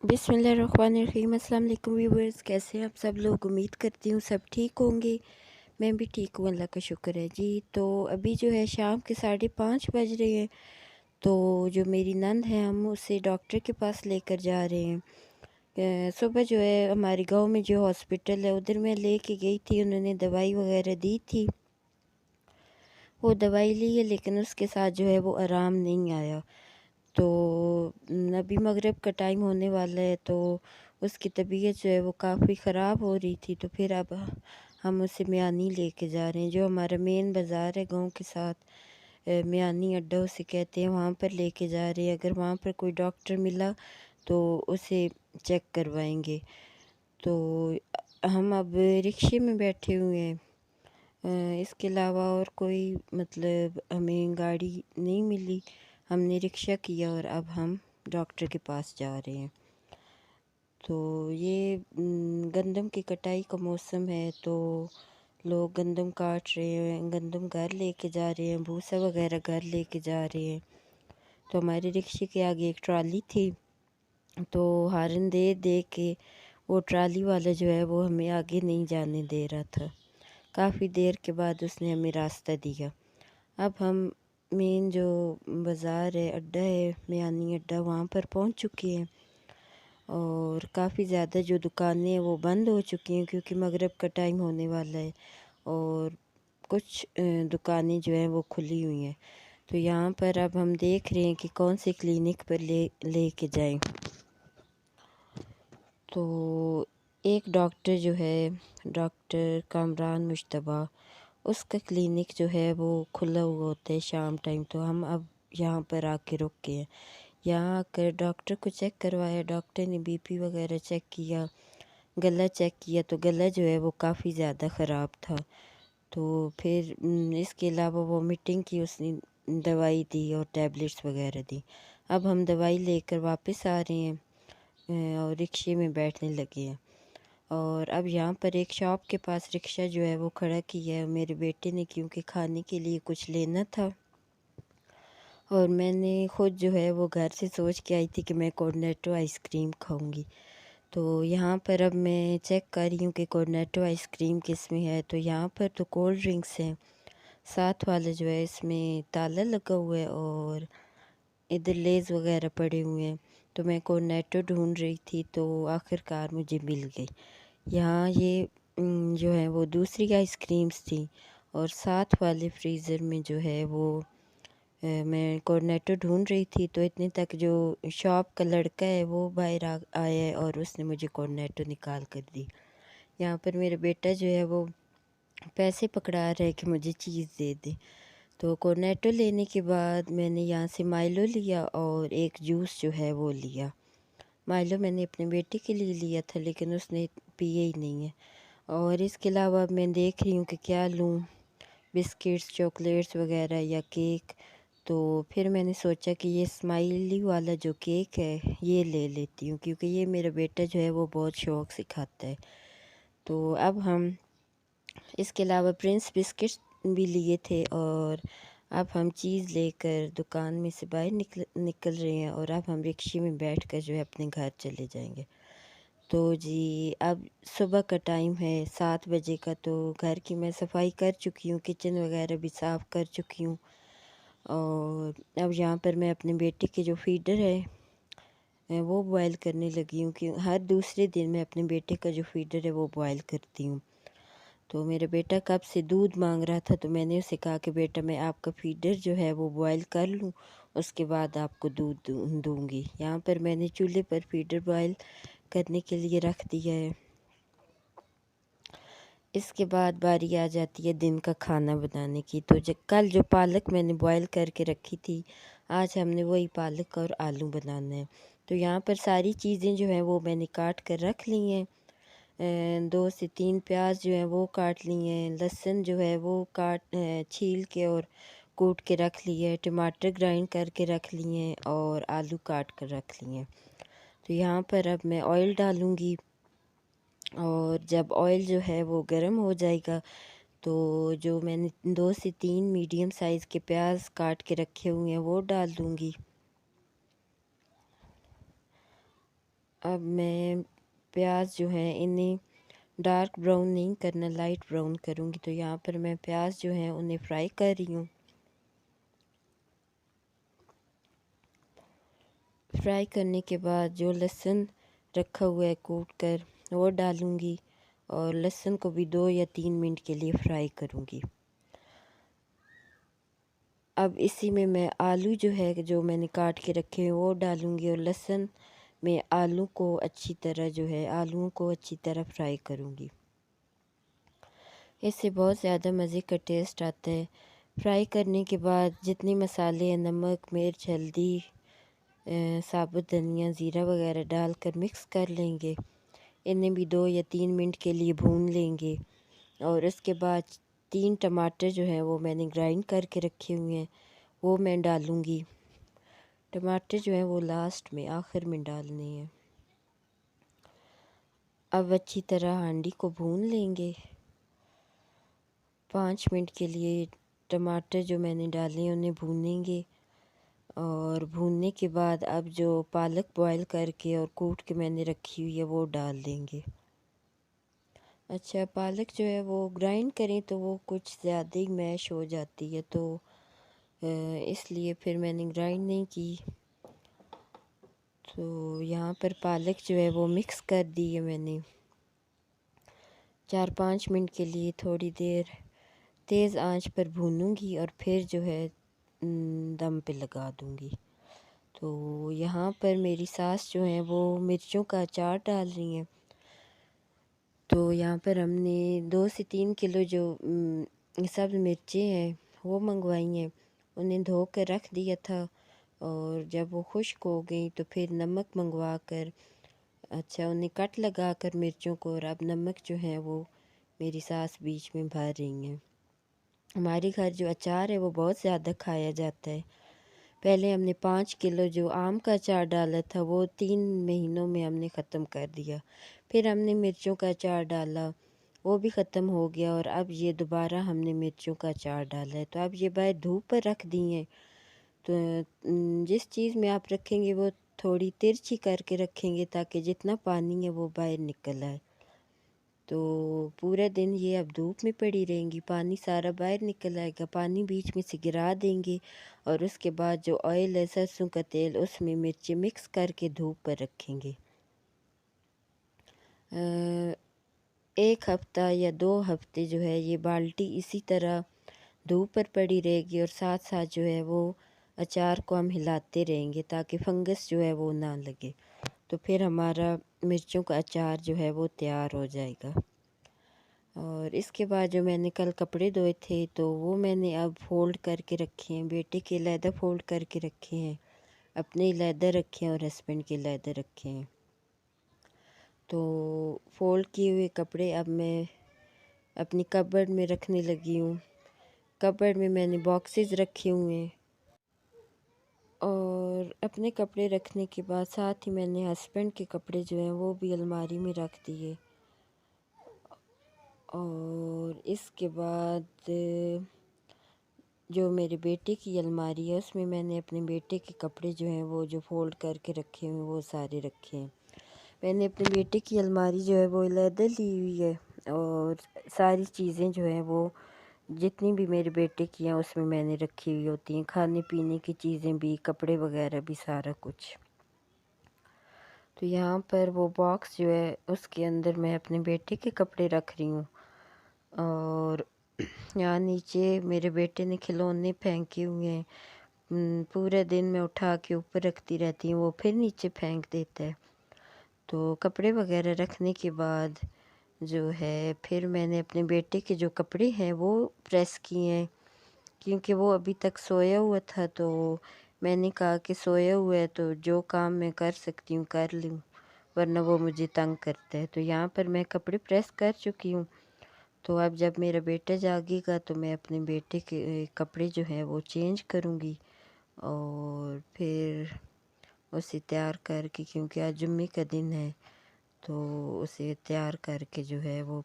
बिस्मिल्लाहिर्रहमानिर्रहीम। अस्सलाम वालेकुम व्यूअर्स, कैसे हैं आप सब लोग। उम्मीद करती हूँ सब ठीक होंगे। मैं भी ठीक हूँ, अल्लाह का शुक्र है जी। तो अभी जो है शाम के 5:30 बज रहे हैं। तो जो मेरी नंद है हम उसे डॉक्टर के पास लेकर जा रहे हैं। सुबह जो है हमारे गांव में जो हॉस्पिटल है उधर मैं लेके गई थी, उन्होंने दवाई वगैरह दी थी। वो दवाई ली है लेकिन उसके साथ जो है वो आराम नहीं आया। तो अभी मगरिब का टाइम होने वाला है तो उसकी तबीयत जो है वो काफ़ी ख़राब हो रही थी। तो फिर अब हम उसे मियानी लेके जा रहे हैं, जो हमारा मेन बाज़ार है गांव के साथ। मियानी अड्डा उसे कहते हैं, वहाँ पर लेके जा रहे हैं। अगर वहाँ पर कोई डॉक्टर मिला तो उसे चेक करवाएंगे। तो हम अब रिक्शे में बैठे हुए हैं। इसके अलावा और कोई मतलब हमें गाड़ी नहीं मिली। हमने रिक्शा किया और अब हम डॉक्टर के पास जा रहे हैं। तो ये गंदम की कटाई का मौसम है, तो लोग गंदम काट रहे हैं, गंदम घर लेके जा रहे हैं, भूसा वगैरह घर लेके जा रहे हैं। तो हमारे रिक्शे के आगे एक ट्राली थी, तो हारन दे दे के वो ट्राली वाला जो है वो हमें आगे नहीं जाने दे रहा था। काफ़ी देर के बाद उसने हमें रास्ता दिया। अब हम मेन जो बाज़ार है, अड्डा है मियानी अड्डा, वहाँ पर पहुँच चुके हैं। और काफ़ी ज़्यादा जो दुकानें हैं वो बंद हो चुकी हैं क्योंकि मगरिब का टाइम होने वाला है। और कुछ दुकानें जो हैं वो खुली हुई हैं। तो यहाँ पर अब हम देख रहे हैं कि कौन से क्लिनिक पर लेके जाएं। तो एक डॉक्टर जो है, डॉक्टर कामरान मुश्तबा, उसका क्लिनिक जो है वो खुला हुआ होता है शाम टाइम। तो हम अब यहाँ पर आके रुक गए हैं। यहाँ आकर डॉक्टर को चेक करवाया। डॉक्टर ने बीपी वगैरह चेक किया, गला चेक किया। तो गला जो है वो काफ़ी ज़्यादा ख़राब था। तो फिर इसके अलावा वॉमिटिंग की उसने दवाई दी और टैबलेट्स वगैरह दी। अब हम दवाई लेकर वापस आ रहे हैं और रिक्शे में बैठने लगे हैं। और अब यहाँ पर एक शॉप के पास रिक्शा जो है वो खड़ा किया है मेरे बेटे ने, क्योंकि खाने के लिए कुछ लेना था। और मैंने ख़ुद जो है वो घर से सोच के आई थी कि मैं कॉर्नेटो आइसक्रीम खाऊंगी। तो यहाँ पर अब मैं चेक कर रही हूँ कि कॉर्नेटो आइसक्रीम किस में है। तो यहाँ पर तो कोल्ड ड्रिंक्स हैं, साथ वाला जो है इसमें ताला लगा हुआ है और इधर लेज़ वगैरह पड़े हुए हैं। तो मैं कॉर्नेटो ढूंढ रही थी तो आखिरकार मुझे मिल गई। यहाँ ये जो है वो दूसरी आइसक्रीम्स थी और साथ वाले फ्रीज़र में जो है वो मैं कॉर्नेटो ढूंढ रही थी। तो इतने तक जो शॉप का लड़का है वो बाहर आया है और उसने मुझे कॉर्नेटो निकाल कर दी। यहाँ पर मेरा बेटा जो है वो पैसे पकड़ा रहा है कि मुझे चीज़ दे दे। तो कॉर्नेटो लेने के बाद मैंने यहाँ से माइलो लिया और एक जूस जो है वो लिया। माइलो मैंने अपने बेटे के लिए लिया था लेकिन उसने पिए ही नहीं है। और इसके अलावा अब मैं देख रही हूँ कि क्या लूँ, बिस्किट्स, चॉकलेट्स वगैरह या केक। तो फिर मैंने सोचा कि ये स्माइली वाला जो केक है ये ले लेती हूँ, क्योंकि ये मेरा बेटा जो है वो बहुत शौक़ से खाता है। तो अब हम इसके अलावा प्रिंस बिस्किट्स भी लिए थे और अब हम चीज़ लेकर दुकान में से बाहर निकल रहे हैं और अब हम रिक्शे में बैठकर जो है अपने घर चले जाएंगे। तो जी अब सुबह का टाइम है 7 बजे का। तो घर की मैं सफाई कर चुकी हूँ, किचन वगैरह भी साफ़ कर चुकी हूँ। और अब यहाँ पर मैं अपने बेटे के जो फीडर है वो बॉयल करने लगी हूँ कि हर दूसरे दिन मैं अपने बेटे का जो फीडर है वो बॉयल करती हूँ। तो मेरा बेटा कब से दूध मांग रहा था तो मैंने उसे कहा कि बेटा मैं आपका फीडर जो है वो बॉयल कर लूँ, उसके बाद आपको दूध दूँगी। यहाँ पर मैंने चूल्हे पर फीडर बॉयल करने के लिए रख दिया है। इसके बाद बारी आ जाती है दिन का खाना बनाने की। तो कल जो पालक मैंने बॉयल करके रखी थी, आज हमने वही पालक और आलू बनाना है। तो यहाँ पर सारी चीज़ें जो हैं वो मैंने काट कर रख ली हैं। 2 से 3 प्याज जो हैं वो काट लिए हैं, लहसुन जो है वो छील के और कूट के रख लिए है, टमाटर ग्राइंड करके रख लिए हैं और आलू काट कर रख लिए हैं। तो यहाँ पर अब मैं ऑयल डालूँगी और जब ऑयल जो है वो गर्म हो जाएगा तो जो मैंने 2 से 3 मीडियम साइज़ के प्याज काट के रखे हुए हैं वो डाल दूँगी। अब मैं प्याज जो है इन्हें डार्क ब्राउन नहीं करना, लाइट ब्राउन करूँगी। तो यहाँ पर मैं प्याज जो है उन्हें फ्राई कर रही हूँ। फ्राई करने के बाद जो लहसुन रखा हुआ है कूट कर वो डालूँगी और लहसुन को भी 2 या 3 मिनट के लिए फ्राई करूँगी। अब इसी में मैं आलू जो है जो मैंने काट के रखे हैं वो डालूँगी और लहसुन में आलू को अच्छी तरह जो है आलूओं को अच्छी तरह फ्राई करूँगी। इससे बहुत ज़्यादा मज़े का टेस्ट आता है। फ्राई करने के बाद जितने मसाले हैं नमक, मिर्च, हल्दी, साबुत धनिया, ज़ीरा वगैरह डालकर मिक्स कर लेंगे। इन्हें भी 2 या 3 मिनट के लिए भून लेंगे और उसके बाद 3 टमाटर जो हैं वो मैंने ग्राइंड करके रखे हुए हैं वो मैं डालूँगी। टमाटर जो हैं वो लास्ट में आखिर में डालने हैं। अब अच्छी तरह हांडी को भून लेंगे 5 मिनट के लिए। टमाटर जो मैंने डाले हैं उन्हें भूनेंगे और भूनने के बाद अब जो पालक बॉईल करके और कूट के मैंने रखी हुई है वो डाल देंगे। अच्छा, पालक जो है वो ग्राइंड करें तो वो कुछ ज़्यादा ही मैश हो जाती है, तो इसलिए फिर मैंने ग्राइंड नहीं की। तो यहाँ पर पालक जो है वो मिक्स कर दी है मैंने। 4-5 मिनट के लिए थोड़ी देर तेज़ आंच पर भूनूंगी और फिर जो है दम पे लगा दूंगी। तो यहाँ पर मेरी सास जो हैं वो मिर्चों का अचार डाल रही हैं। तो यहाँ पर हमने 2 से 3 किलो जो सब्ज़ मिर्चें हैं वो मंगवाई हैं। उन्हें धो कर रख दिया था और जब वो खुश्क हो गई तो फिर नमक मंगवा कर अच्छा उन्हें कट लगा कर मिर्चों को, और अब नमक जो है वो मेरी सास बीच में भर रही हैं। हमारे घर जो अचार है वो बहुत ज़्यादा खाया जाता है। पहले हमने 5 किलो जो आम का अचार डाला था वो 3 महीनों में हमने ख़त्म कर दिया। फिर हमने मिर्चों का अचार डाला, वो भी ख़त्म हो गया और अब ये दोबारा हमने मिर्चों का अचार डाला है। तो अब ये बाहर धूप पर रख दी हैं। तो जिस चीज़ में आप रखेंगे वो थोड़ी तिरछी करके रखेंगे ताकि जितना पानी है वो बाहर निकल आए। तो पूरा दिन ये अब धूप में पड़ी रहेंगी, पानी सारा बाहर निकल आएगा। पानी बीच में से गिरा देंगे और उसके बाद जो ऑयल है सरसों का तेल उसमें मिर्ची मिक्स करके धूप पर रखेंगे। 1 हफ़्ता या 2 हफ़्ते जो है ये बाल्टी इसी तरह धूप पर पड़ी रहेगी और साथ साथ जो है वो अचार को हम हिलाते रहेंगे ताकि फंगस जो है वो ना लगे। तो फिर हमारा मिर्चों का अचार जो है वो तैयार हो जाएगा। और इसके बाद जो मैंने कल कपड़े धोए थे तो वो मैंने अब फ़ोल्ड करके रखे हैं। बेटे के अलहदा फ़ोल्ड करके रखे हैं, अपने अलहदा रखे हैं और हस्बैंड के अलहदा रखे हैं। तो फ़ोल्ड किए हुए कपड़े अब मैं अपनी कबर्ड में रखने लगी हूँ। कबर्ड में मैंने बॉक्सेस रखे हुए हैं और अपने कपड़े रखने के बाद साथ ही मैंने हस्बैंड के कपड़े जो हैं वो भी अलमारी में रख दिए। और इसके बाद जो मेरे बेटे की अलमारी है उसमें मैंने अपने बेटे के कपड़े जो हैं वो जो फ़ोल्ड करके रखे हुए वो सारे रखे हैं। मैंने अपने बेटे की अलमारी जो है वो अलहदा ली हुई है और सारी चीज़ें जो हैं वो जितनी भी मेरे बेटे की हैं उसमें मैंने रखी हुई होती हैं, खाने पीने की चीज़ें भी, कपड़े वगैरह भी, सारा कुछ। तो यहाँ पर वो बॉक्स जो है उसके अंदर मैं अपने बेटे के कपड़े रख रही हूँ और यहाँ नीचे मेरे बेटे ने खिलौने फेंके हुए हैं। पूरे दिन मैं उठा के ऊपर रखती रहती हूँ, वो फिर नीचे फेंक देता है। तो कपड़े वगैरह रखने के बाद जो है फिर मैंने अपने बेटे के जो कपड़े हैं वो प्रेस किए हैं क्योंकि वो अभी तक सोया हुआ था। तो मैंने कहा कि सोया हुआ है तो जो काम मैं कर सकती हूँ कर लूँ, वरना वो मुझे तंग करता है। तो यहाँ पर मैं कपड़े प्रेस कर चुकी हूँ। तो अब जब मेरा बेटा जागेगा तो मैं अपने बेटे के कपड़े जो हैं वो चेंज करूँगी और फिर उसे तैयार करके, क्योंकि आज जुम्मे का दिन है, तो उसे तैयार करके जो है वो